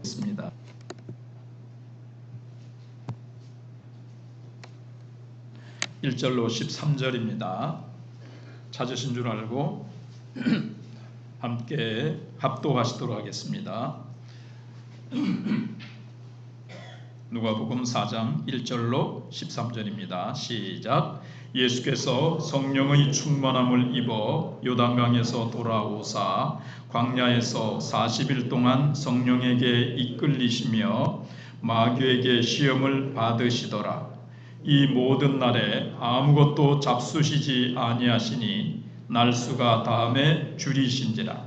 있습니다. (1절로) 13절입니다. 찾으신 줄 알고 함께 합독하시도록 하겠습니다. 누가복음 4장 1절로 13절입니다. 시작. 예수께서 성령의 충만함을 입어 요단강에서 돌아오사 광야에서 40일 동안 성령에게 이끌리시며 마귀에게 시험을 받으시더라. 이 모든 날에 아무것도 잡수시지 아니하시니 날수가 다음에 줄이신지라.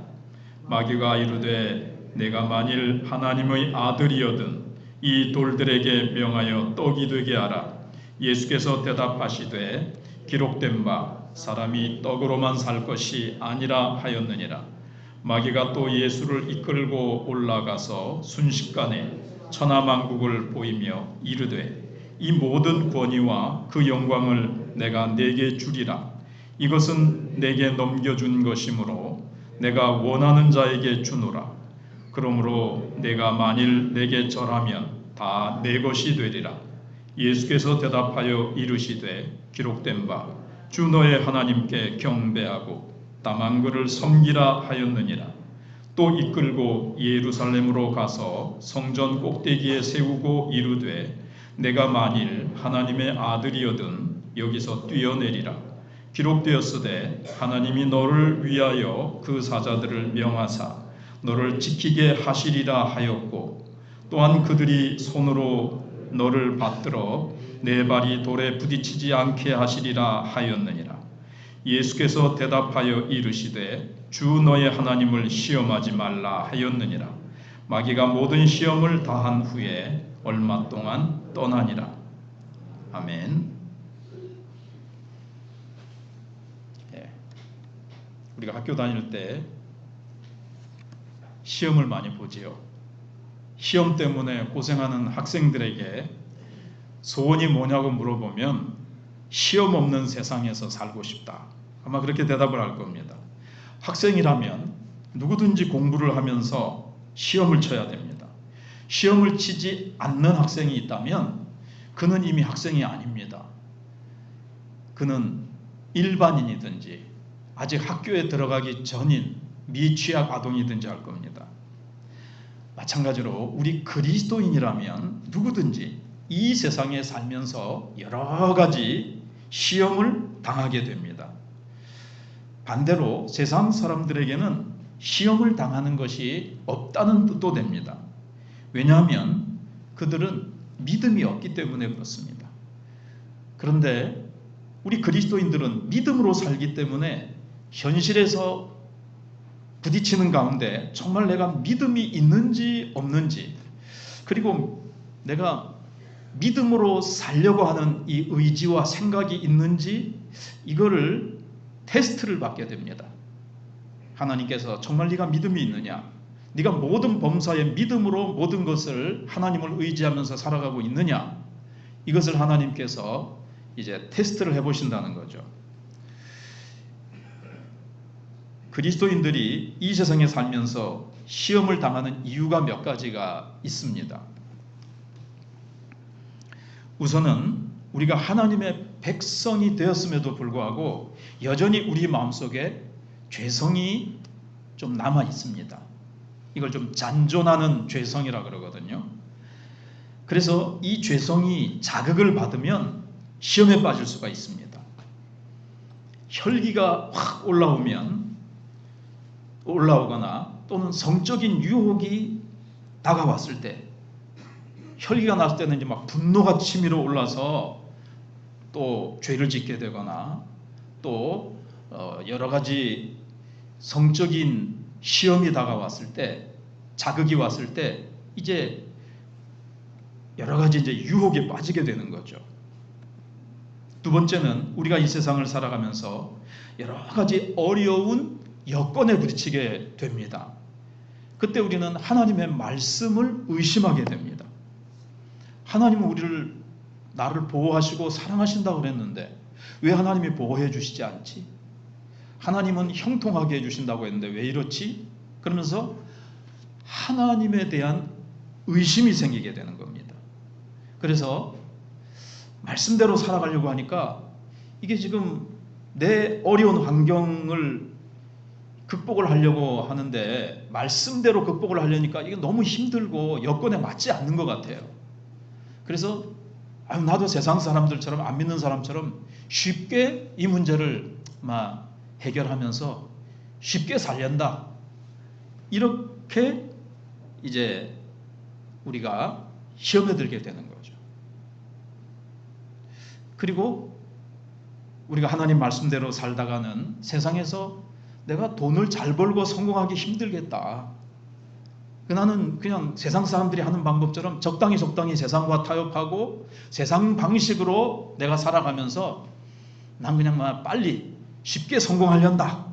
마귀가 이르되 내가 만일 하나님의 아들이거든 이 돌들에게 명하여 떡이 되게 하라. 예수께서 대답하시되 기록된 바 사람이 떡으로만 살 것이 아니라 하였느니라. 마귀가 또 예수를 이끌고 올라가서 순식간에 천하만국을 보이며 이르되 이 모든 권위와 그 영광을 내가 네게 주리라. 이것은 내게 넘겨준 것이므로 내가 원하는 자에게 주노라. 그러므로 내가 만일 내게 절하면 다 내 것이 되리라. 예수께서 대답하여 이르시되 기록된 바 주 너의 하나님께 경배하고 다만 그를 섬기라 하였느니라. 또 이끌고 예루살렘으로 가서 성전 꼭대기에 세우고 이르되 내가 만일 하나님의 아들이거든 여기서 뛰어내리라. 기록되었으되 하나님이 너를 위하여 그 사자들을 명하사 너를 지키게 하시리라 하였고 또한 그들이 손으로 너를 받들어 내 발이 돌에 부딪히지 않게 하시리라 하였느니라. 예수께서 대답하여 이르시되 주 너의 하나님을 시험하지 말라 하였느니라. 마귀가 모든 시험을 다한 후에 얼마 동안 떠나니라. 아멘. 우리가 학교 다닐 때 시험을 많이 보지요. 시험 때문에 고생하는 학생들에게 소원이 뭐냐고 물어보면 시험 없는 세상에서 살고 싶다. 아마 그렇게 대답을 할 겁니다. 학생이라면 누구든지 공부를 하면서 시험을 쳐야 됩니다. 시험을 치지 않는 학생이 있다면 그는 이미 학생이 아닙니다. 그는 일반인이든지 아직 학교에 들어가기 전인 미취학 아동이든지 할 겁니다. 마찬가지로 우리 그리스도인이라면 누구든지 이 세상에 살면서 여러 가지 시험을 당하게 됩니다. 반대로 세상 사람들에게는 시험을 당하는 것이 없다는 뜻도 됩니다. 왜냐하면 그들은 믿음이 없기 때문에 그렇습니다. 그런데 우리 그리스도인들은 믿음으로 살기 때문에 현실에서 부딪히는 가운데 정말 내가 믿음이 있는지 없는지, 그리고 내가 믿음으로 살려고 하는 이 의지와 생각이 있는지, 이거를 테스트를 받게 됩니다. 하나님께서 정말 네가 믿음이 있느냐, 네가 모든 범사에 믿음으로 모든 것을 하나님을 의지하면서 살아가고 있느냐, 이것을 하나님께서 이제 테스트를 해보신다는 거죠. 그리스도인들이 이 세상에 살면서 시험을 당하는 이유가 몇 가지가 있습니다. 우선은 우리가 하나님의 백성이 되었음에도 불구하고 여전히 우리 마음속에 죄성이 좀 남아 있습니다. 이걸 좀 잔존하는 죄성이라 그러거든요. 그래서 이 죄성이 자극을 받으면 시험에 빠질 수가 있습니다. 혈기가 확 올라오거나 또는 성적인 유혹이 다가왔을 때, 혈기가 났을 때는 이제 막 분노가 치밀어 올라서 또 죄를 짓게 되거나 또 여러 가지 성적인 시험이 다가왔을 때, 자극이 왔을 때 이제 여러 가지 이제 유혹에 빠지게 되는 거죠. 두 번째는 우리가 이 세상을 살아가면서 여러 가지 어려운 여건에 부딪히게 됩니다. 그때 우리는 하나님의 말씀을 의심하게 됩니다. 하나님은 나를 보호하시고 사랑하신다고 그랬는데 왜 하나님이 보호해 주시지 않지? 하나님은 형통하게 해주신다고 했는데 왜 이렇지? 그러면서 하나님에 대한 의심이 생기게 되는 겁니다. 그래서 말씀대로 살아가려고 하니까 이게 지금 내 어려운 환경을 극복을 하려고 하는데 말씀대로 극복을 하려니까 이게 너무 힘들고 여건에 맞지 않는 것 같아요. 그래서 나도 세상 사람들처럼 안 믿는 사람처럼 쉽게 이 문제를 막 해결하면서 쉽게 살련다. 이렇게 이제 우리가 시험에 들게 되는 거죠. 그리고 우리가 하나님 말씀대로 살다가는 세상에서 내가 돈을 잘 벌고 성공하기 힘들겠다. 나는 그냥 세상 사람들이 하는 방법처럼 적당히 세상과 타협하고 세상 방식으로 내가 살아가면서 난 그냥 막 빨리 쉽게 성공하련다.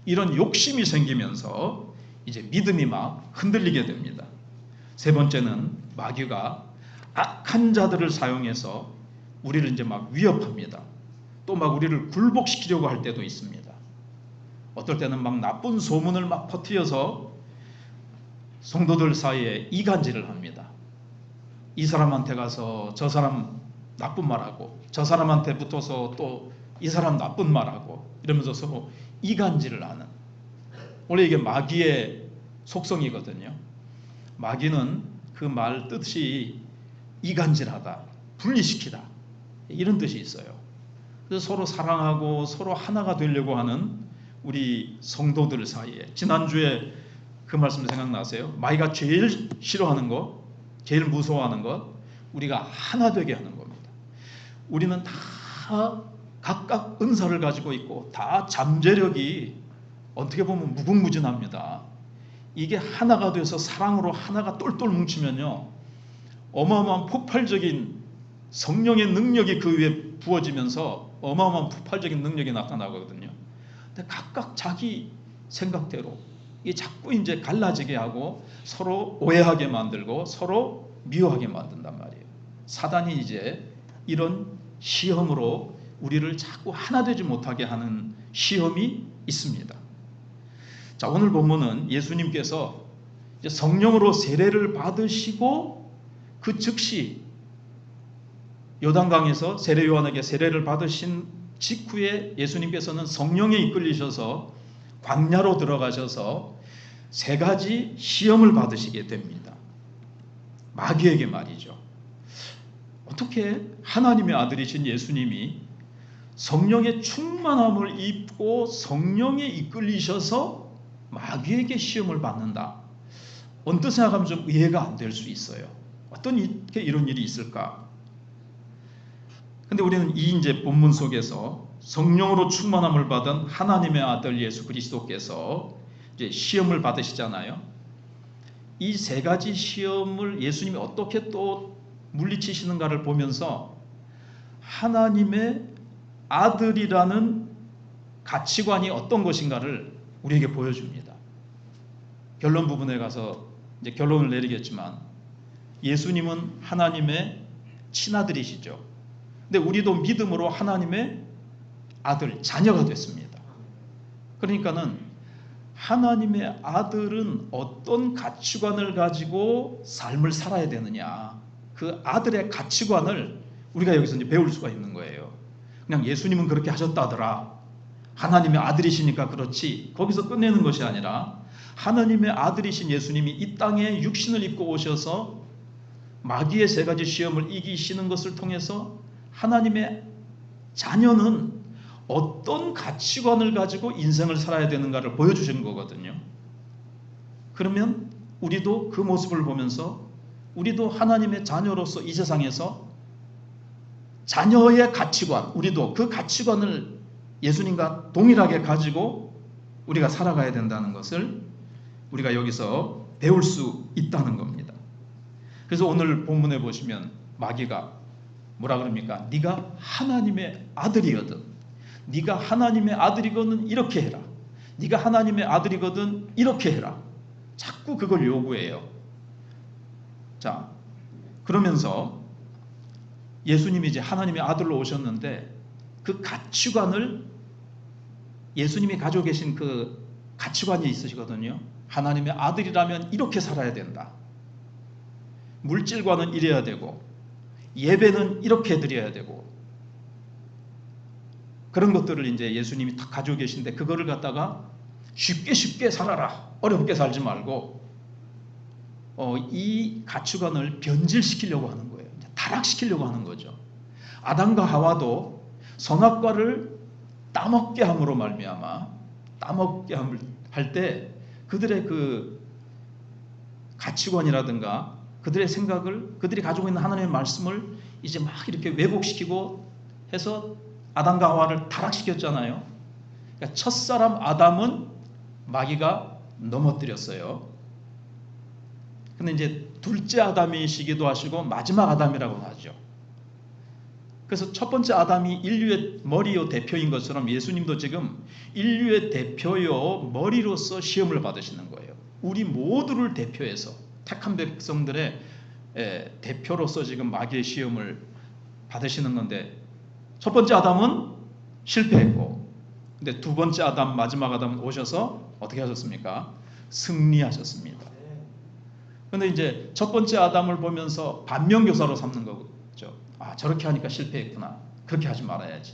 이런 욕심이 생기면서 이제 믿음이 막 흔들리게 됩니다. 세 번째는 마귀가 악한 자들을 사용해서 우리를 이제 막 위협합니다. 또 막 우리를 굴복시키려고 할 때도 있습니다. 어떨 때는 막 나쁜 소문을 막 퍼뜨려서 성도들 사이에 이간질을 합니다. 이 사람한테 가서 저 사람 나쁜 말하고 저 사람한테 붙어서 또 이 사람 나쁜 말하고 이러면서 서로 이간질을 하는, 원래 이게 마귀의 속성이거든요. 마귀는 그 말 뜻이 이간질하다, 분리시키다 이런 뜻이 있어요. 그래서 서로 사랑하고 서로 하나가 되려고 하는 우리 성도들 사이에, 지난주에 그 말씀 생각나세요? 마귀가 제일 싫어하는 것, 제일 무서워하는 것, 우리가 하나 되게 하는 겁니다. 우리는 다 각각 은사를 가지고 있고 다 잠재력이 어떻게 보면 무궁무진합니다. 이게 하나가 돼서 사랑으로 하나가 똘똘 뭉치면요, 어마어마한 폭발적인 성령의 능력이 그 위에 부어지면서 어마어마한 폭발적인 능력이 나타나거든요. 근데 각각 자기 생각대로 이게 자꾸 이제 갈라지게 하고 서로 오해하게 만들고 서로 미워하게 만든단 말이에요. 사단이 이제 이런 시험으로 우리를 자꾸 하나 되지 못하게 하는 시험이 있습니다. 자, 오늘 본문은 예수님께서 이제 성령으로 세례를 받으시고 그 즉시 요단강에서 세례 요한에게 세례를 받으신 직후에 예수님께서는 성령에 이끌리셔서 광야로 들어가셔서 세 가지 시험을 받으시게 됩니다. 마귀에게 말이죠. 어떻게 하나님의 아들이신 예수님이 성령의 충만함을 입고 성령에 이끌리셔서 마귀에게 시험을 받는다. 언뜻 생각하면 좀 이해가 안 될 수 있어요. 어떤 이런 일이 있을까? 근데 우리는 이 이제 본문 속에서 성령으로 충만함을 받은 하나님의 아들 예수 그리스도께서 이제 시험을 받으시잖아요. 이 세 가지 시험을 예수님이 어떻게 또 물리치시는가를 보면서 하나님의 아들이라는 가치관이 어떤 것인가를 우리에게 보여줍니다. 결론 부분에 가서 이제 결론을 내리겠지만 예수님은 하나님의 친아들이시죠. 근데 우리도 믿음으로 하나님의 아들, 자녀가 됐습니다. 그러니까는 하나님의 아들은 어떤 가치관을 가지고 삶을 살아야 되느냐, 그 아들의 가치관을 우리가 여기서 이제 배울 수가 있는 거예요. 그냥 예수님은 그렇게 하셨다더라, 하나님의 아들이시니까 그렇지, 거기서 끝내는 것이 아니라 하나님의 아들이신 예수님이 이 땅에 육신을 입고 오셔서 마귀의 세 가지 시험을 이기시는 것을 통해서 하나님의 자녀는 어떤 가치관을 가지고 인생을 살아야 되는가를 보여주시는 거거든요. 그러면 우리도 그 모습을 보면서 우리도 하나님의 자녀로서 이 세상에서 자녀의 가치관, 우리도 그 가치관을 예수님과 동일하게 가지고 우리가 살아가야 된다는 것을 우리가 여기서 배울 수 있다는 겁니다. 그래서 오늘 본문에 보시면 마귀가 뭐라 그럽니까? 네가 하나님의 아들이거든, 네가 하나님의 아들이거든 이렇게 해라, 네가 하나님의 아들이거든 이렇게 해라, 자꾸 그걸 요구해요. 자, 그러면서 예수님이 이제 하나님의 아들로 오셨는데 그 가치관을, 예수님이 가지고 계신 그 가치관이 있으시거든요. 하나님의 아들이라면 이렇게 살아야 된다. 물질과는 이래야 되고 예배는 이렇게 드려야 되고 그런 것들을 이제 예수님이 다 가지고 계신데 그거를 갖다가 쉽게 살아라, 어렵게 살지 말고 이 가치관을 변질시키려고 하는 거예요. 타락시키려고 하는 거죠. 아담과 하와도 선악과를 따먹게 함으로 말미암아 따먹게 할 때 그들의 그 가치관이라든가 그들의 생각을 그들이 가지고 있는 하나님의 말씀을 이제 막 이렇게 왜곡시키고 해서 아담과 하와를 타락시켰잖아요. 그러니까 첫사람 아담은 마귀가 넘어뜨렸어요. 근데 이제 둘째 아담이시기도 하시고 마지막 아담이라고 하죠. 그래서 첫 번째 아담이 인류의 머리요 대표인 것처럼 예수님도 지금 인류의 대표요 머리로서 시험을 받으시는 거예요. 우리 모두를 대표해서 택한 백성들의 대표로서 지금 마귀의 시험을 받으시는 건데 첫 번째 아담은 실패했고 근데 두 번째 아담 마지막 아담은 오셔서 어떻게 하셨습니까? 승리하셨습니다. 근데 이제 첫 번째 아담을 보면서 반면교사로 삼는 거죠. 아, 저렇게 하니까 실패했구나. 그렇게 하지 말아야지.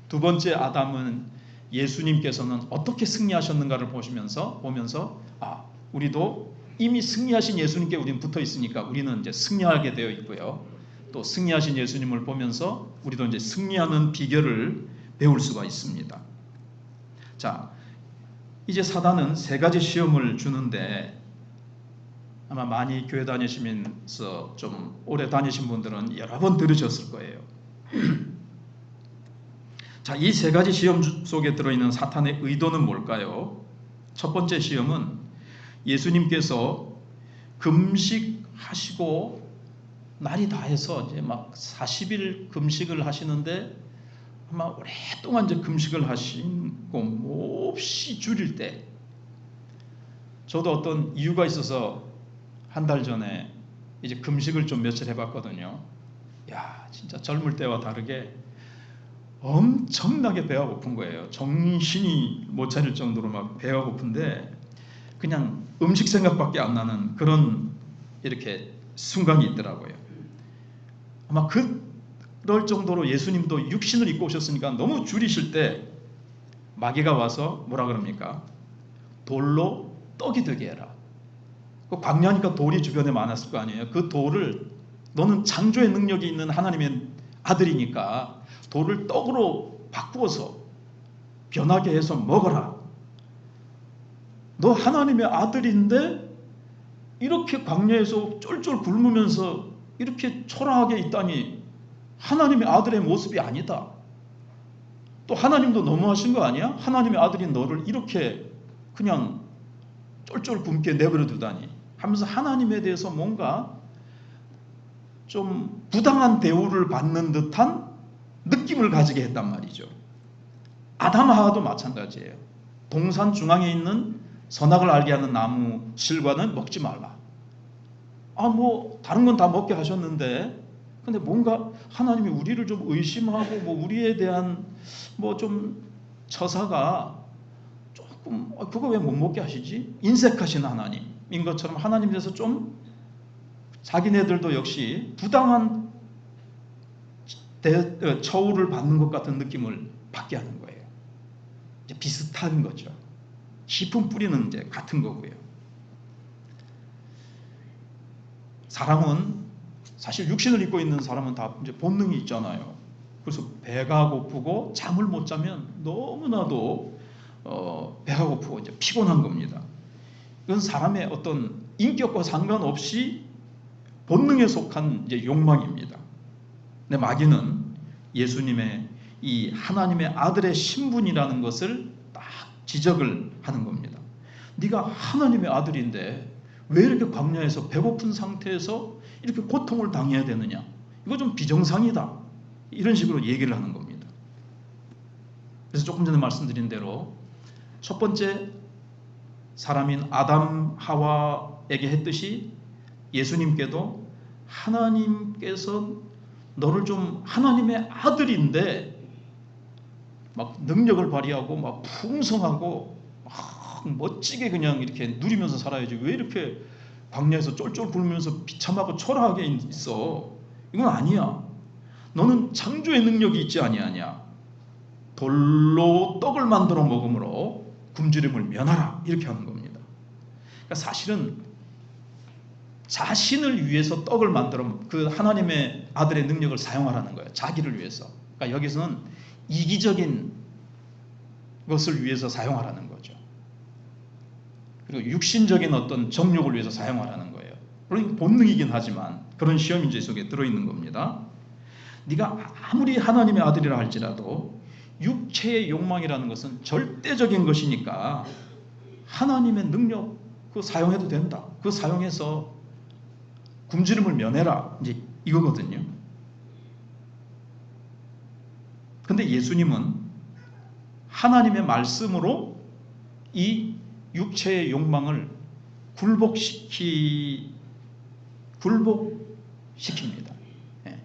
두 번째 아담은 예수님께서는 어떻게 승리하셨는가를 보면서 아, 우리도 이미 승리하신 예수님께 우리는 붙어 있으니까 우리는 이제 승리하게 되어 있고요. 또 승리하신 예수님을 보면서 우리도 이제 승리하는 비결을 배울 수가 있습니다. 자, 이제 사단은 세 가지 시험을 주는데 아마 많이 교회 다니시면서 좀 오래 다니신 분들은 여러 번 들으셨을 거예요. 자, 이 세 가지 시험 속에 들어있는 사탄의 의도는 뭘까요? 첫 번째 시험은 예수님께서 금식하시고 날이 다 해서 이제 막 40일 금식을 하시는데 아마 오랫동안 이제 금식을 하시고 몹시 줄일 때 저도 어떤 이유가 있어서 한 달 전에 이제 금식을 좀 며칠 해봤거든요. 야, 진짜 젊을 때와 다르게 엄청나게 배가 고픈 거예요. 정신이 못 차릴 정도로 막 배가 고픈데 그냥 음식 생각밖에 안 나는 그런 이렇게 순간이 있더라고요. 아마 그럴 정도로 예수님도 육신을 입고 오셨으니까 너무 줄이실 때 마귀가 와서 뭐라 그럽니까? 돌로 떡이 되게 해라. 그 광야니까 돌이 주변에 많았을 거 아니에요. 그 돌을 너는 창조의 능력이 있는 하나님의 아들이니까 돌을 떡으로 바꾸어서 변하게 해서 먹어라. 너 하나님의 아들인데 이렇게 광야에서 쫄쫄 굶으면서 이렇게 초라하게 있다니 하나님의 아들의 모습이 아니다. 또 하나님도 너무하신 거 아니야? 하나님의 아들인 너를 이렇게 그냥 쫄쫄 굶게 내버려 두다니 하면서 하나님에 대해서 뭔가 좀 부당한 대우를 받는 듯한 느낌을 가지게 했단 말이죠. 아담 하와도 마찬가지예요. 동산 중앙에 있는 선악을 알게 하는 나무 실과는 먹지 말라. 아, 뭐 다른 건 다 먹게 하셨는데 근데 뭔가 하나님이 우리를 좀 의심하고 뭐 우리에 대한 뭐 좀 처사가 조금 그거 왜 못 먹게 하시지? 인색하신 하나님인 것처럼 하나님에 대해서 좀 자기네들도 역시 부당한 처우를 받는 것 같은 느낌을 받게 하는 거예요. 이제 비슷한 거죠. 씨품 뿌리는 이제 같은 거고요. 사람은 사실 육신을 입고 있는 사람은 다 이제 본능이 있잖아요. 그래서 배가 고프고 잠을 못 자면 너무나도 배가 고프고 이제 피곤한 겁니다. 이건 사람의 어떤 인격과 상관없이 본능에 속한 이제 욕망입니다. 근데 마귀는 예수님의 이 하나님의 아들의 신분이라는 것을 딱 지적을 하는 겁니다. 네가 하나님의 아들인데 왜 이렇게 광야에서 배고픈 상태에서 이렇게 고통을 당해야 되느냐? 이거 좀 비정상이다. 이런 식으로 얘기를 하는 겁니다. 그래서 조금 전에 말씀드린 대로 첫 번째 사람인 아담 하와에게 했듯이 예수님께도 하나님께서 너를 좀 하나님의 아들인데 막 능력을 발휘하고 막 풍성하고 막 멋지게 그냥 이렇게 누리면서 살아야지 왜 이렇게 광야에서 쫄쫄 굶으면서 비참하고 초라하게 있어. 이건 아니야. 너는 창조의 능력이 있지 아니하냐. 돌로 떡을 만들어 먹음으로 굶주림을 면하라. 이렇게 하는 겁니다. 그러니까 사실은 자신을 위해서 떡을 만들어 그 하나님의 아들의 능력을 사용하라는 거예요. 자기를 위해서. 그러니까 여기서는 이기적인 것을 위해서 사용하라는 거죠. 그리고 육신적인 어떤 정욕을 위해서 사용하라는 거예요. 물론 본능이긴 하지만 그런 시험이 이제 속에 들어있는 겁니다. 네가 아무리 하나님의 아들이라 할지라도 육체의 욕망이라는 것은 절대적인 것이니까 하나님의 능력 그거 사용해도 된다. 그거 사용해서 굶주림을 면해라. 이제 이거거든요. 근데 예수님은 하나님의 말씀으로 이 육체의 욕망을 굴복시킵니다. 예.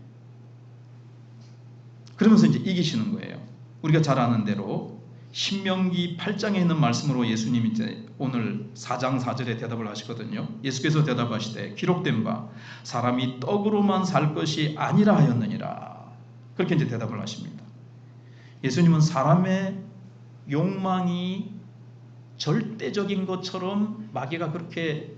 그러면서 이제 이기시는 거예요. 우리가 잘 아는 대로 신명기 8장에 있는 말씀으로 예수님이 이제 오늘 4장 4절에 대답을 하시거든요. 예수께서 대답하시되 기록된 바 사람이 떡으로만 살 것이 아니라 하였느니라. 그렇게 이제 대답을 하십니다. 예수님은 사람의 욕망이 절대적인 것처럼 마귀가 그렇게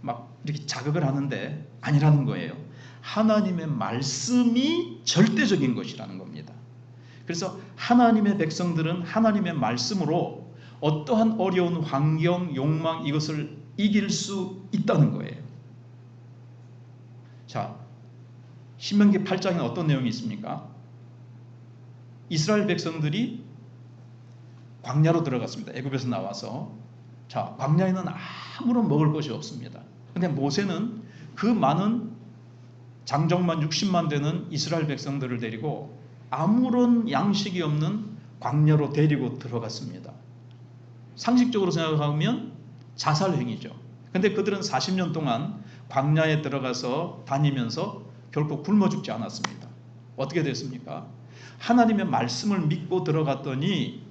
막 이렇게 자극을 하는데 아니라는 거예요. 하나님의 말씀이 절대적인 것이라는 겁니다. 그래서 하나님의 백성들은 하나님의 말씀으로 어떠한 어려운 환경, 욕망 이것을 이길 수 있다는 거예요. 자, 신명기 8장에 어떤 내용이 있습니까? 이스라엘 백성들이 광야로 들어갔습니다. 애굽에서 나와서. 자, 광야에는 아무런 먹을 것이 없습니다. 근데 모세는 그 많은 장정만 60만 되는 이스라엘 백성들을 데리고 아무런 양식이 없는 광야로 데리고 들어갔습니다. 상식적으로 생각하면 자살행위죠. 근데 그들은 40년 동안 광야에 들어가서 다니면서 결코 굶어 죽지 않았습니다. 어떻게 됐습니까? 하나님의 말씀을 믿고 들어갔더니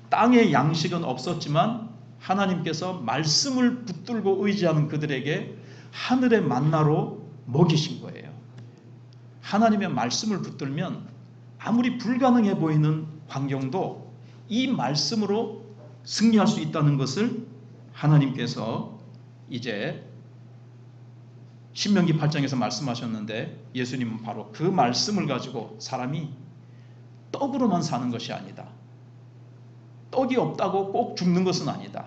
땅에 양식은 없었지만 하나님께서 말씀을 붙들고 의지하는 그들에게 하늘의 만나로 먹이신 거예요. 하나님의 말씀을 붙들면 아무리 불가능해 보이는 환경도 이 말씀으로 승리할 수 있다는 것을 하나님께서 이제 신명기 8장에서 말씀하셨는데 예수님은 바로 그 말씀을 가지고 사람이 떡으로만 사는 것이 아니다. 떡이 없다고 꼭 죽는 것은 아니다.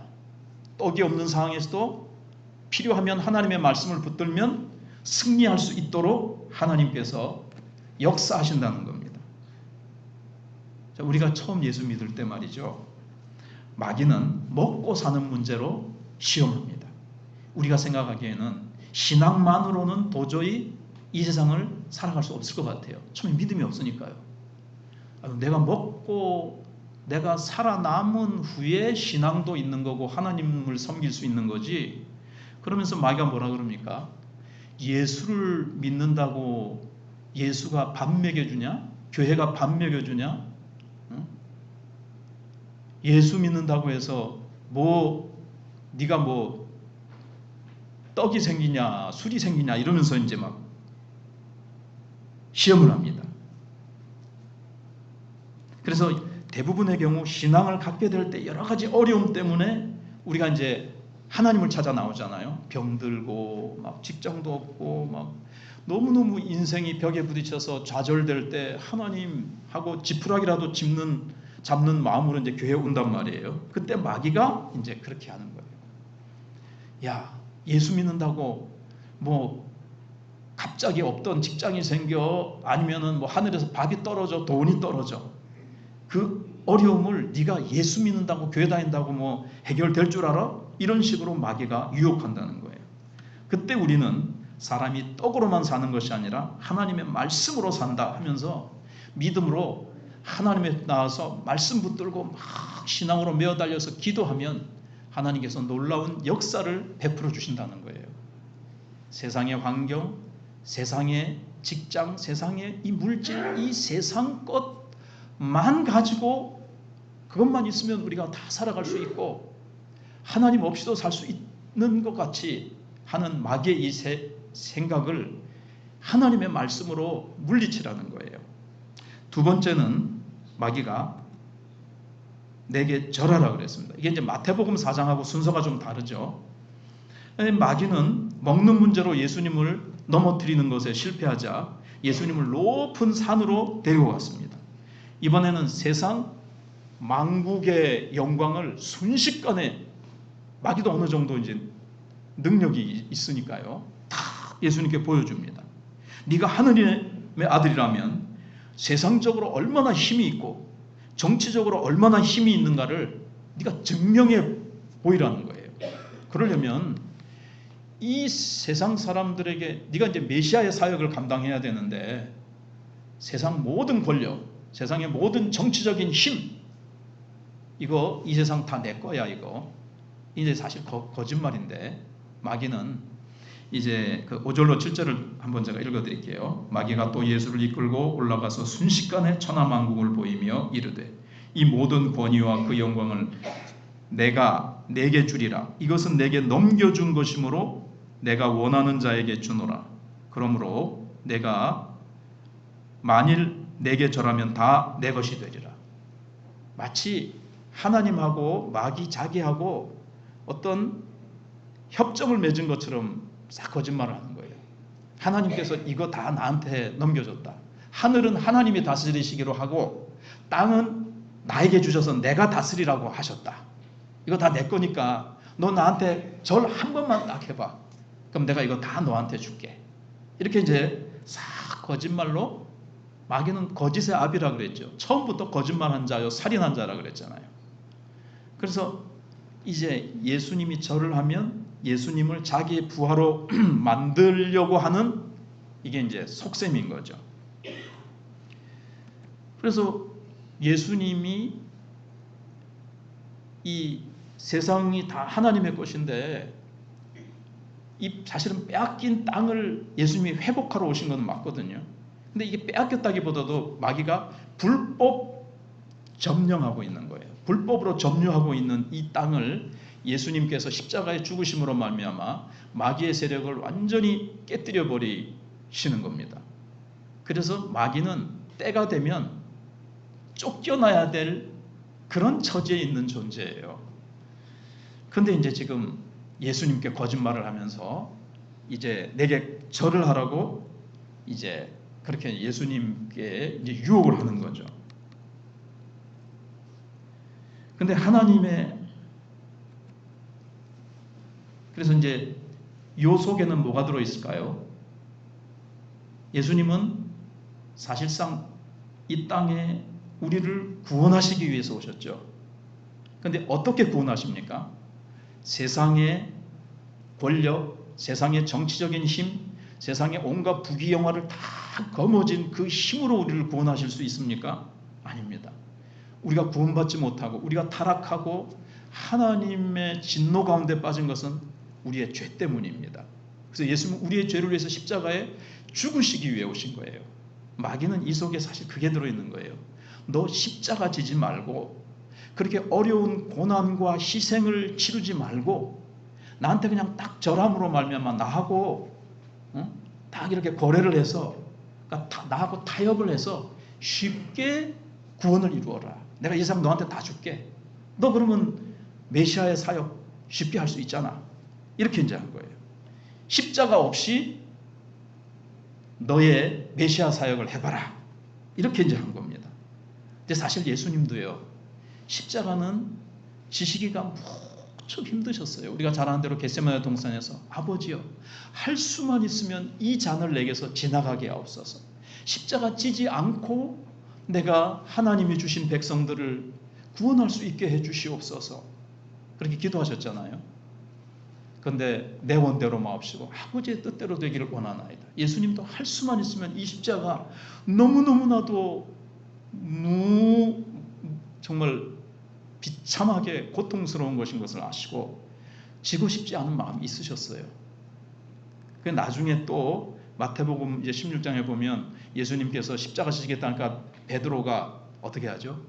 떡이 없는 상황에서도 필요하면 하나님의 말씀을 붙들면 승리할 수 있도록 하나님께서 역사하신다는 겁니다. 자, 우리가 처음 예수 믿을 때 말이죠. 마귀는 먹고 사는 문제로 시험합니다. 우리가 생각하기에는 신앙만으로는 도저히 이 세상을 살아갈 수 없을 것 같아요. 처음에 믿음이 없으니까요. 내가 먹고 내가 살아남은 후에 신앙도 있는 거고 하나님을 섬길 수 있는 거지. 그러면서 마귀가 뭐라 그럽니까? 예수를 믿는다고 예수가 밥 먹여주냐? 교회가 밥 먹여주냐? 응? 예수 믿는다고 해서 네가 떡이 생기냐 술이 생기냐 이러면서 이제 막 시험을 합니다. 그래서 대부분의 경우 신앙을 갖게 될 때 여러 가지 어려움 때문에 우리가 이제 하나님을 찾아 나오잖아요. 병들고 막 직장도 없고 막 너무너무 인생이 벽에 부딪혀서 좌절될 때 하나님하고 지푸라기라도 잡는 마음으로 이제 교회에 온단 말이에요. 그때 마귀가 이제 그렇게 하는 거예요. 야, 예수 믿는다고 갑자기 없던 직장이 생겨 아니면은 하늘에서 밥이 떨어져 돈이 떨어져. 그 어려움을 네가 예수 믿는다고 교회 다닌다고 해결될 줄 알아? 이런 식으로 마귀가 유혹한다는 거예요. 그때 우리는 사람이 떡으로만 사는 것이 아니라 하나님의 말씀으로 산다 하면서 믿음으로 하나님에 나와서 말씀 붙들고 막 신앙으로 메어달려서 기도하면 하나님께서 놀라운 역사를 베풀어 주신다는 거예요. 세상의 환경, 세상의 직장, 세상의 이 물질, 이 세상 것만 가지고 그것만 있으면 우리가 다 살아갈 수 있고 하나님 없이도 살 수 있는 것 같이 하는 마귀의 이 생각을 하나님의 말씀으로 물리치라는 거예요. 두 번째는 마귀가 내게 절하라 그랬습니다. 이게 이제 마태복음 4장하고 순서가 좀 다르죠. 마귀는 먹는 문제로 예수님을 넘어뜨리는 것에 실패하자 예수님을 높은 산으로 데리고 갔습니다. 이번에는 세상 만국의 영광을 순식간에, 마귀도 어느 정도 이제 능력이 있으니까요, 다 예수님께 보여줍니다. 네가 하느님의 아들이라면 세상적으로 얼마나 힘이 있고 정치적으로 얼마나 힘이 있는가를 네가 증명해 보이라는 거예요. 그러려면 이 세상 사람들에게 네가 이제 메시아의 사역을 감당해야 되는데, 세상 모든 권력, 세상의 모든 정치적인 힘, 이거 이 세상 다 내 거야. 이거 이제 사실 거짓말인데, 마귀는 이제 그 5절로 7절을 한번 제가 읽어드릴게요. 마귀가 또 예수를 이끌고 올라가서 순식간에 천하만국을 보이며 이르되 이 모든 권위와 그 영광을 내가 내게 주리라. 이것은 내게 넘겨준 것이므로 내가 원하는 자에게 주노라. 그러므로 내가 만일 내게 절하면 다 내 것이 되리라. 마치 하나님하고 마귀 자기하고 어떤 협정을 맺은 것처럼 싹 거짓말을 하는 거예요. 하나님께서 이거 다 나한테 넘겨줬다. 하늘은 하나님이 다스리시기로 하고 땅은 나에게 주셔서 내가 다스리라고 하셨다. 이거 다 내 거니까 너 나한테 절 한 번만 딱 해봐. 그럼 내가 이거 다 너한테 줄게. 이렇게 이제 싹 거짓말로, 마귀는 거짓의 아비라 그랬죠. 처음부터 거짓말한 자요 살인한 자라 그랬잖아요. 그래서 이제 예수님이 절을 하면 예수님을 자기의 부하로 만들려고 하는, 이게 이제 속셈인 거죠. 그래서 예수님이 이 세상이 다 하나님의 것인데, 이 사실은 빼앗긴 땅을 예수님이 회복하러 오신 건 맞거든요. 근데 이게 빼앗겼다기보다도 마귀가 불법 점령하고 있는 거예요. 불법으로 점유하고 있는 이 땅을 예수님께서 십자가의 죽으심으로 말미암아 마귀의 세력을 완전히 깨뜨려 버리시는 겁니다. 그래서 마귀는 때가 되면 쫓겨나야 될 그런 처지에 있는 존재예요. 그런데 이제 지금 예수님께 거짓말을 하면서 이제 내게 절을 하라고 이제 그렇게 예수님께 이제 유혹을 하는 거죠. 근데 그래서 이제 요 속에는 뭐가 들어 있을까요? 예수님은 사실상 이 땅에 우리를 구원하시기 위해서 오셨죠. 근데 어떻게 구원하십니까? 세상의 권력, 세상의 정치적인 힘, 세상의 온갖 부귀영화를 다 거머쥔 그 힘으로 우리를 구원하실 수 있습니까? 아닙니다. 우리가 구원받지 못하고 우리가 타락하고 하나님의 진노 가운데 빠진 것은 우리의 죄 때문입니다. 그래서 예수님은 우리의 죄를 위해서 십자가에 죽으시기 위해 오신 거예요. 마귀는 이 속에 사실 그게 들어있는 거예요. 너 십자가 지지 말고 그렇게 어려운 고난과 희생을 치르지 말고 나한테 그냥 딱 절함으로 말미암아 나하고 딱 이렇게 거래를 해서, 그러니까 나하고 타협을 해서 쉽게 구원을 이루어라. 내가 이 사람 너한테 다 줄게. 너 그러면 메시아의 사역 쉽게 할 수 있잖아. 이렇게 이제 한 거예요. 십자가 없이 너의 메시아 사역을 해봐라. 이렇게 이제 한 겁니다. 근데 사실 예수님도요, 십자가는 지시기가 무척 힘드셨어요. 우리가 잘 아는 대로 겟세마네 동산에서 아버지여 할 수만 있으면 이 잔을 내게서 지나가게 하옵소서. 십자가 지지 않고 내가 하나님이 주신 백성들을 구원할 수 있게 해주시옵소서. 그렇게 기도하셨잖아요. 그런데 내 원대로 마옵시고 아버지의 뜻대로 되기를 원하나이다. 예수님도 할 수만 있으면 이 십자가 너무너무나도 정말 비참하게 고통스러운 것인 것을 아시고 지고 싶지 않은 마음이 있으셨어요. 그 나중에 또 마태복음 이제 16장에 보면 예수님께서 십자가 지시겠다니까 베드로가 어떻게 하죠?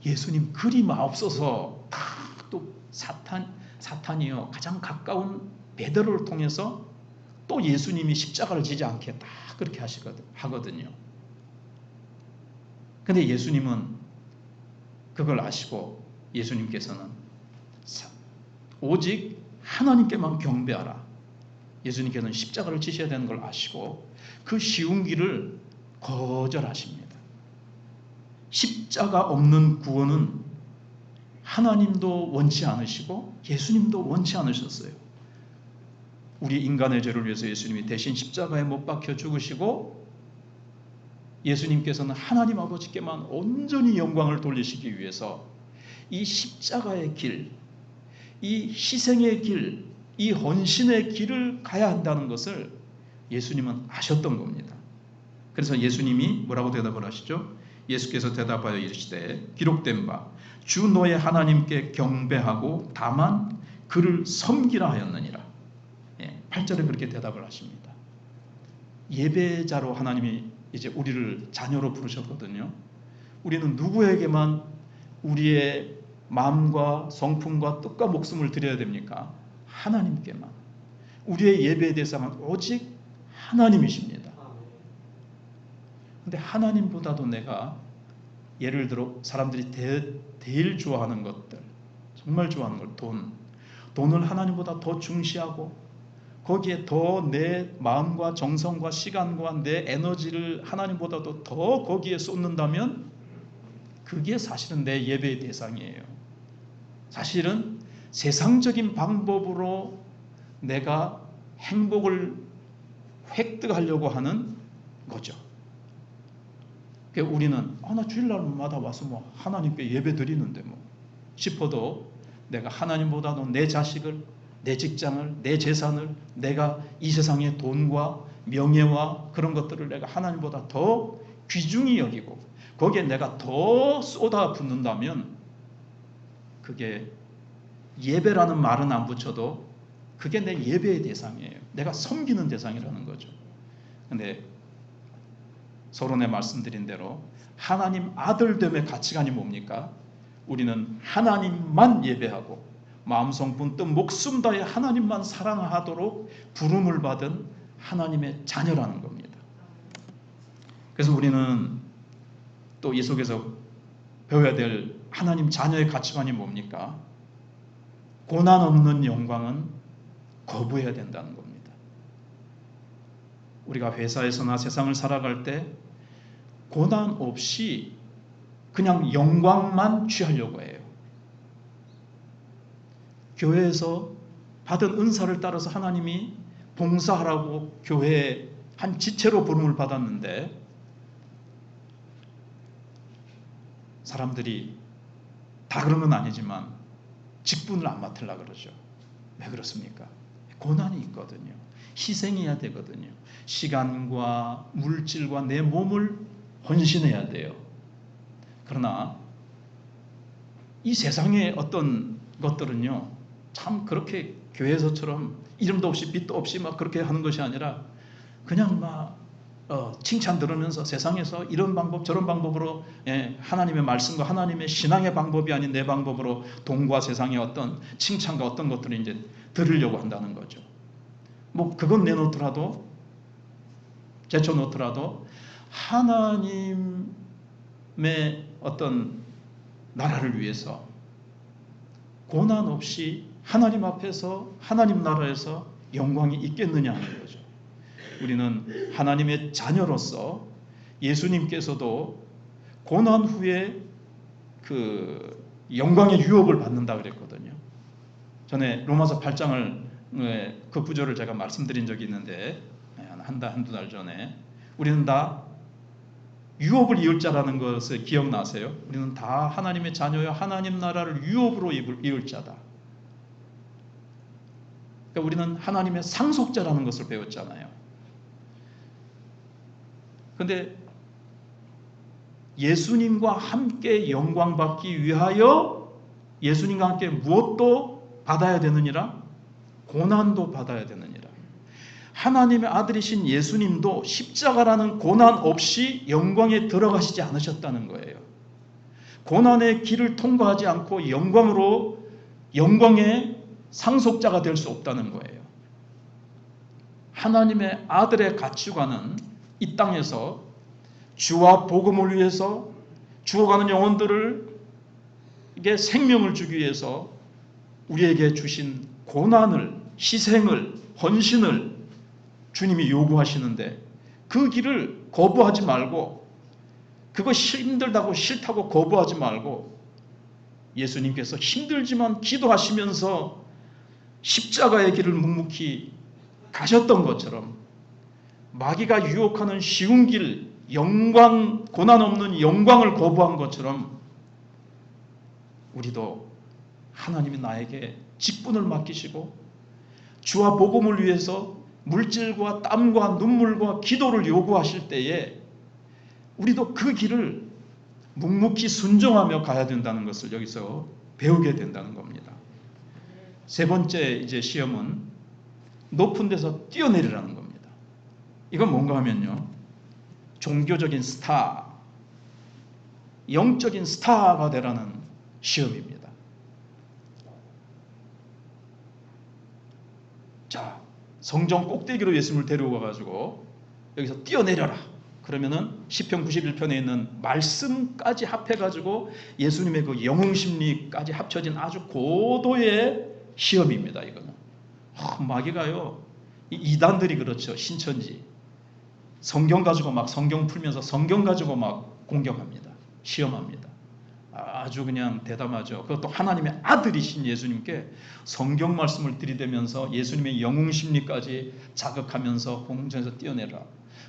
예수님 그리 마옵소서. 또 사탄이요 가장 가까운 베드로를 통해서 또 예수님이 십자가를 지지 않게 다 그렇게 하거든요. 근데 예수님은 그걸 아시고 예수님께서는 오직 하나님께만 경배하라. 예수님께서는 십자가를 지셔야 되는 걸 아시고 그 쉬운 길을 거절하십니다. 십자가 없는 구원은 하나님도 원치 않으시고 예수님도 원치 않으셨어요. 우리 인간의 죄를 위해서 예수님이 대신 십자가에 못 박혀 죽으시고 예수님께서는 하나님 아버지께만 온전히 영광을 돌리시기 위해서 이 십자가의 길, 이 희생의 길, 이 헌신의 길을 가야 한다는 것을 예수님은 아셨던 겁니다. 그래서 예수님이 뭐라고 대답을 하시죠? 예수께서 대답하여 이르시되 기록된 바 주 너의 하나님께 경배하고 다만 그를 섬기라 하였느니라. 8절에 그렇게 대답을 하십니다. 예배자로 하나님이 이제 우리를 자녀로 부르셨거든요. 우리는 누구에게만 우리의 마음과 성품과 뜻과 목숨을 드려야 됩니까? 하나님께만. 우리의 예배의 대상은 오직 하나님이십니다. 근데 하나님보다도 내가 예를 들어 사람들이 제일 좋아하는 것들, 정말 좋아하는 걸, 돈을 하나님보다 더 중시하고 거기에 더 내 마음과 정성과 시간과 내 에너지를 하나님보다도 더 거기에 쏟는다면 그게 사실은 내 예배의 대상이에요. 사실은 세상적인 방법으로 내가 행복을 획득하려고 하는 거죠. 우리는 나 주일날마다 와서 뭐 하나님께 예배 드리는데 뭐 싶어도 내가 하나님보다도 내 자식을, 내 직장을, 내 재산을, 내가 이 세상의 돈과 명예와 그런 것들을 내가 하나님보다 더 귀중히 여기고 거기에 내가 더 쏟아붓는다면 그게 예배라는 말은 안 붙여도 그게 내 예배의 대상이에요. 내가 섬기는 대상이라는 거죠. 근데 서론에 말씀드린 대로 하나님 아들됨의 가치관이 뭡니까? 우리는 하나님만 예배하고 마음, 성품, 뜻, 목숨 다해 하나님만 사랑하도록 부름을 받은 하나님의 자녀라는 겁니다. 그래서 우리는 또 이 속에서 배워야 될 하나님 자녀의 가치관이 뭡니까? 고난 없는 영광은 거부해야 된다는 겁니다. 우리가 회사에서나 세상을 살아갈 때 고난 없이 그냥 영광만 취하려고 해요. 교회에서 받은 은사를 따라서 하나님이 봉사하라고 교회에 한 지체로 부름을 받았는데 사람들이 다 그런 건 아니지만 직분을 안 맡으려고 그러죠. 왜 그렇습니까? 고난이 있거든요. 희생해야 되거든요. 시간과 물질과 내 몸을 헌신해야 돼요. 그러나 이 세상의 어떤 것들은요, 참 그렇게 교회에서처럼 이름도 없이 빛도 없이 막 그렇게 하는 것이 아니라 그냥 막 칭찬 들으면서 세상에서 이런 방법 저런 방법으로 하나님의 말씀과 하나님의 신앙의 방법이 아닌 내 방법으로 돈과 세상의 어떤 칭찬과 어떤 것들을 이제 들으려고 한다는 거죠. 뭐 그건 내놓더라도 제쳐놓더라도 하나님의 어떤 나라를 위해서 고난 없이 하나님 앞에서 하나님 나라에서 영광이 있겠느냐 하는 거죠. 우리는 하나님의 자녀로서 예수님께서도 고난 후에 그 영광의 유업을 받는다 그랬거든요. 전에 로마서 8장을 그 구절을 제가 말씀드린 적이 있는데 한두 달 전에 우리는 다 유업을 이을 자라는 것을 기억나세요? 우리는 다 하나님의 자녀여 하나님 나라를 유업으로 이을 자다. 그러니까 우리는 하나님의 상속자라는 것을 배웠잖아요. 그런데 예수님과 함께 영광 받기 위하여 예수님과 함께 무엇도 받아야 되느니라? 고난도 받아야 되느니라. 하나님의 아들이신 예수님도 십자가라는 고난 없이 영광에 들어가시지 않으셨다는 거예요. 고난의 길을 통과하지 않고 영광의 상속자가 될 수 없다는 거예요. 하나님의 아들의 가치관은 이 땅에서 주와 복음을 위해서 죽어가는 영혼들을 이게 생명을 주기 위해서 우리에게 주신 고난을, 희생을, 헌신을 주님이 요구하시는데 그 길을 거부하지 말고, 그거 힘들다고 싫다고 거부하지 말고 예수님께서 힘들지만 기도하시면서 십자가의 길을 묵묵히 가셨던 것처럼 마귀가 유혹하는 쉬운 길, 영광, 고난 없는 영광을 거부한 것처럼 우리도 하나님이 나에게 직분을 맡기시고 주와 복음을 위해서 물질과 땀과 눈물과 기도를 요구하실 때에 우리도 그 길을 묵묵히 순종하며 가야 된다는 것을 여기서 배우게 된다는 겁니다. 세 번째 이제 시험은 높은 데서 뛰어내리라는 겁니다. 이건 뭔가 하면요, 종교적인 스타, 영적인 스타가 되라는 시험입니다. 자, 성전 꼭대기로 예수님을 데리고 가가지고 여기서 뛰어내려라. 그러면은 시편 91편에 있는 말씀까지 합해가지고 예수님의 그 영웅심리까지 합쳐진 아주 고도의 시험입니다. 이거는 마귀가요, 이 이단들이 그렇죠. 신천지 성경 가지고 막 성경 풀면서 성경 가지고 막 공격합니다. 시험합니다. 아주 그냥 대담하죠. 그것도 하나님의 아들이신 예수님께 성경 말씀을 들이대면서 예수님의 영웅심리까지 자극하면서 공중에서 뛰어내라.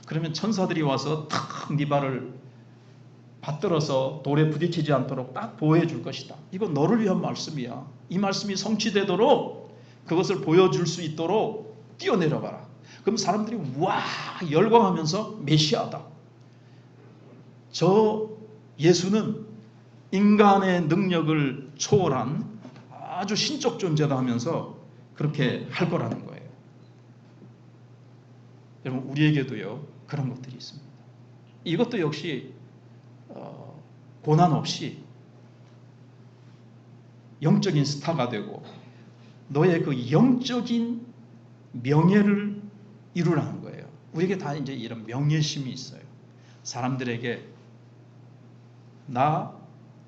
그러면 천사들이 와서 탁 네 발을 받들어서 돌에 부딪히지 않도록 딱 보호해 줄 것이다. 이건 너를 위한 말씀이야. 이 말씀이 성취되도록, 그것을 보여줄 수 있도록 뛰어내려 봐라. 그럼 사람들이 와 열광하면서 메시아다. 저 예수는 인간의 능력을 초월한 아주 신적 존재다 하면서 그렇게 할 거라는 거예요. 여러분, 우리에게도요 그런 것들이 있습니다. 이것도 역시 고난 없이 영적인 스타가 되고 너의 그 영적인 명예를 이루라는 거예요. 우리에게 다 이제 이런 명예심이 있어요. 사람들에게 나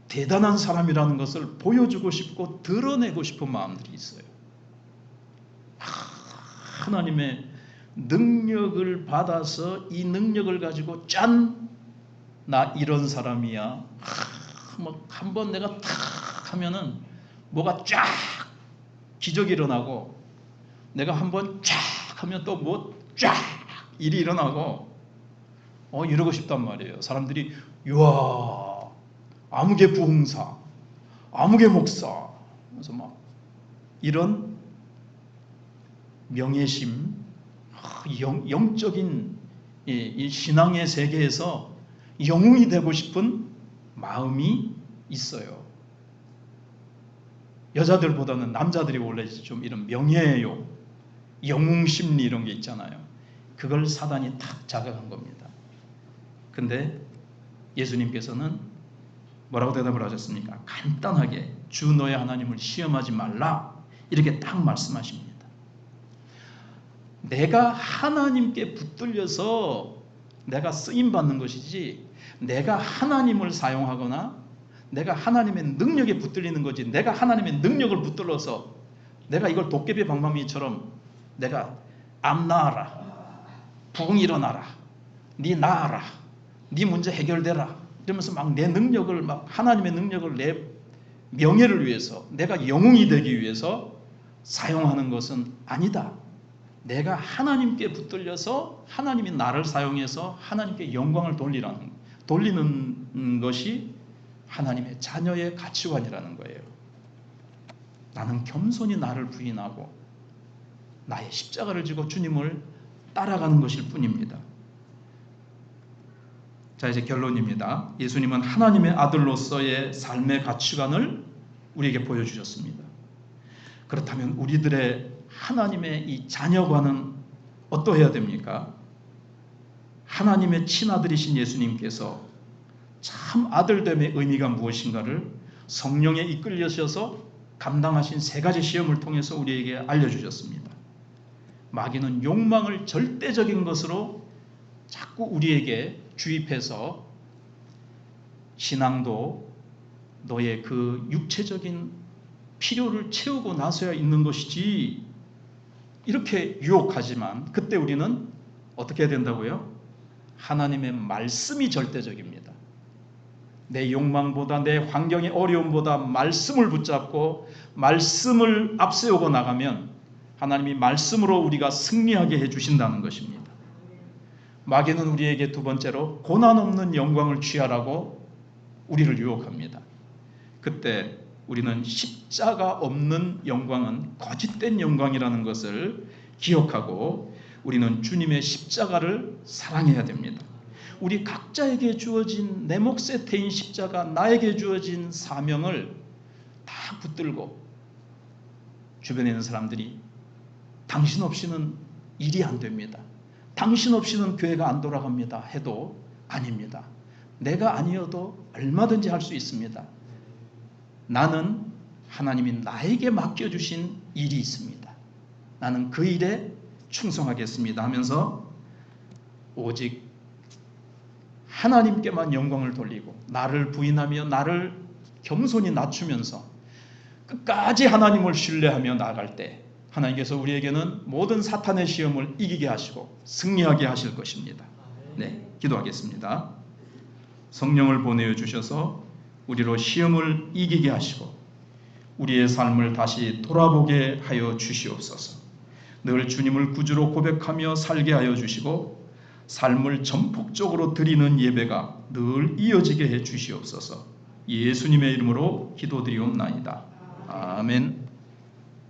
대단한 사람이라는 것을 보여주고 싶고 드러내고 싶은 마음들이 있어요. 하나님의 능력을 받아서 이 능력을 가지고 짠! 나 이런 사람이야. 뭐 한번 내가 탁 하면은 뭐가 쫙 기적이 일어나고, 내가 한번 쫙 하면 또 뭐 쫙 일이 일어나고 이러고 싶단 말이에요. 사람들이 우와 아무개 부흥사, 아무개 목사, 그래서 막 이런 명예심, 영적인 이 신앙의 세계에서 영웅이 되고 싶은 마음이 있어요. 여자들보다는 남자들이 원래 좀 이런 명예요, 영웅심리 이런 게 있잖아요. 그걸 사단이 탁 자극한 겁니다. 근데 예수님께서는 뭐라고 대답을 하셨습니까? 간단하게 주 너의 하나님을 시험하지 말라 이렇게 딱 말씀하십니다. 내가 하나님께 붙들려서 내가 쓰임받는 것이지, 내가 하나님을 사용하거나 내가 하나님의 능력에 붙들리는 거지, 내가 하나님의 능력을 붙들러서 내가 이걸 도깨비 방망이처럼 내가 암나아라, 부흥 일어나라, 네 나아라, 네 문제 해결되라 이러면서 막 내 능력을, 막 하나님의 능력을 내 명예를 위해서, 내가 영웅이 되기 위해서 사용하는 것은 아니다. 내가 하나님께 붙들려서 하나님이 나를 사용해서 하나님께 영광을 돌리는 것이 하나님의 자녀의 가치관이라는 거예요. 나는 겸손히 나를 부인하고 나의 십자가를 지고 주님을 따라가는 것일 뿐입니다. 자, 이제 결론입니다. 예수님은 하나님의 아들로서의 삶의 가치관을 우리에게 보여주셨습니다. 그렇다면 우리들의 하나님의 이 자녀관은 어떠해야 됩니까? 하나님의 친아들이신 예수님께서 참 아들됨의 의미가 무엇인가를 성령에 이끌려셔서 감당하신 세 가지 시험을 통해서 우리에게 알려주셨습니다. 마귀는 욕망을 절대적인 것으로 자꾸 우리에게 주입해서 신앙도 너의 그 육체적인 필요를 채우고 나서야 있는 것이지 이렇게 유혹하지만 그때 우리는 어떻게 해야 된다고요? 하나님의 말씀이 절대적입니다. 내 욕망보다 내 환경의 어려움보다 말씀을 붙잡고 말씀을 앞세우고 나가면 하나님이 말씀으로 우리가 승리하게 해주신다는 것입니다. 마귀는 우리에게 두 번째로 고난 없는 영광을 취하라고 우리를 유혹합니다. 그때 우리는 십자가 없는 영광은 거짓된 영광이라는 것을 기억하고 우리는 주님의 십자가를 사랑해야 됩니다. 우리 각자에게 주어진 내 몫에 태인 십자가, 나에게 주어진 사명을 다 붙들고 주변에 있는 사람들이 당신 없이는 일이 안 됩니다. 당신 없이는 교회가 안 돌아갑니다. 해도 아닙니다. 내가 아니어도 얼마든지 할 수 있습니다. 나는 하나님이 나에게 맡겨주신 일이 있습니다. 나는 그 일에 충성하겠습니다 하면서 오직 하나님께만 영광을 돌리고 나를 부인하며 나를 겸손히 낮추면서 끝까지 하나님을 신뢰하며 나아갈 때 하나님께서 우리에게는 모든 사탄의 시험을 이기게 하시고 승리하게 하실 것입니다. 네, 기도하겠습니다. 성령을 보내어 주셔서 우리로 시험을 이기게 하시고 우리의 삶을 다시 돌아보게 하여 주시옵소서. 늘 주님을 구주로 고백하며 살게 하여 주시고 삶을 전폭적으로 드리는 예배가 늘 이어지게 해 주시옵소서. 예수님의 이름으로 기도드리옵나이다. 아멘.